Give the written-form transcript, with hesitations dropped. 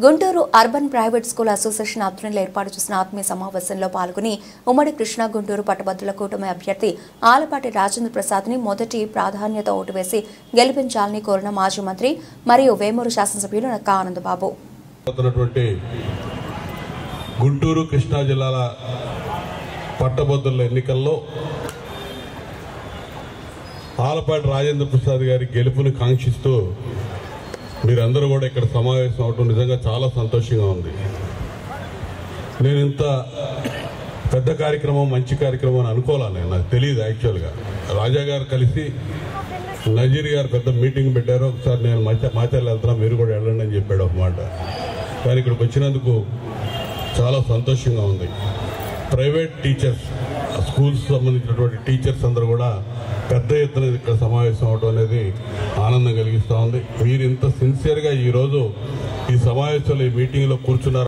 Guntur urban private school association ఆధ్వర్యంలో ఏర్పాటు చేసిన ఆత్మీయ సమావేశంలో పాల్గొని ఉమ్మడి కృష్ణా గుంటూరు పట్టభద్రుల కూటమి అభ్యర్థి ఆలపాటి రాజేంద్ర ప్రసాద్ ని మొదటి ప్రాధాన్యత ఓటు వేసి గెలిపించాలని కోరిన మాజీ మంత్రి మరియు వేమూరు శాసనసభ్యులు నక్కా ఆనందబాబు. గుంటూరు కృష్ణా జిల్లాల పట్టభద్రుల ఎన్నికల్లో ఆలపాటి రాజేంద్ర ప్రసాద్ గారి గెలుపుని కాంక్షిస్తూ మీరందరూ కూడా ఇక్కడ సమావేశం అవడం నిజంగా చాలా సంతోషంగా ఉంది. నేను ఇంత పెద్ద కార్యక్రమం మంచి కార్యక్రమం అని అనుకోవాలని నాకు తెలియదు. యాక్చువల్గా రాజా గారు కలిసి నజీర్ గారు పెద్ద మీటింగ్ పెట్టారు. ఒకసారి నేను మాచర్లు వెళ్తున్నా, మీరు కూడా వెళ్ళండి అని చెప్పాడు ఒక మాట. కానీ ఇక్కడికి వచ్చినందుకు చాలా సంతోషంగా ఉంది. ప్రైవేట్ టీచర్స్, స్కూల్స్ సంబంధించినటువంటి టీచర్స్ అందరూ కూడా పెద్ద ఎత్తున ఇక్కడ సమావేశం అవడం అనేది ఆనందం కలిగిస్తూ ఉంది. మీరు ఇంత సిన్సియర్గా ఈరోజు ఈ సమావేశంలో ఈ మీటింగ్లో కూర్చున్నారు.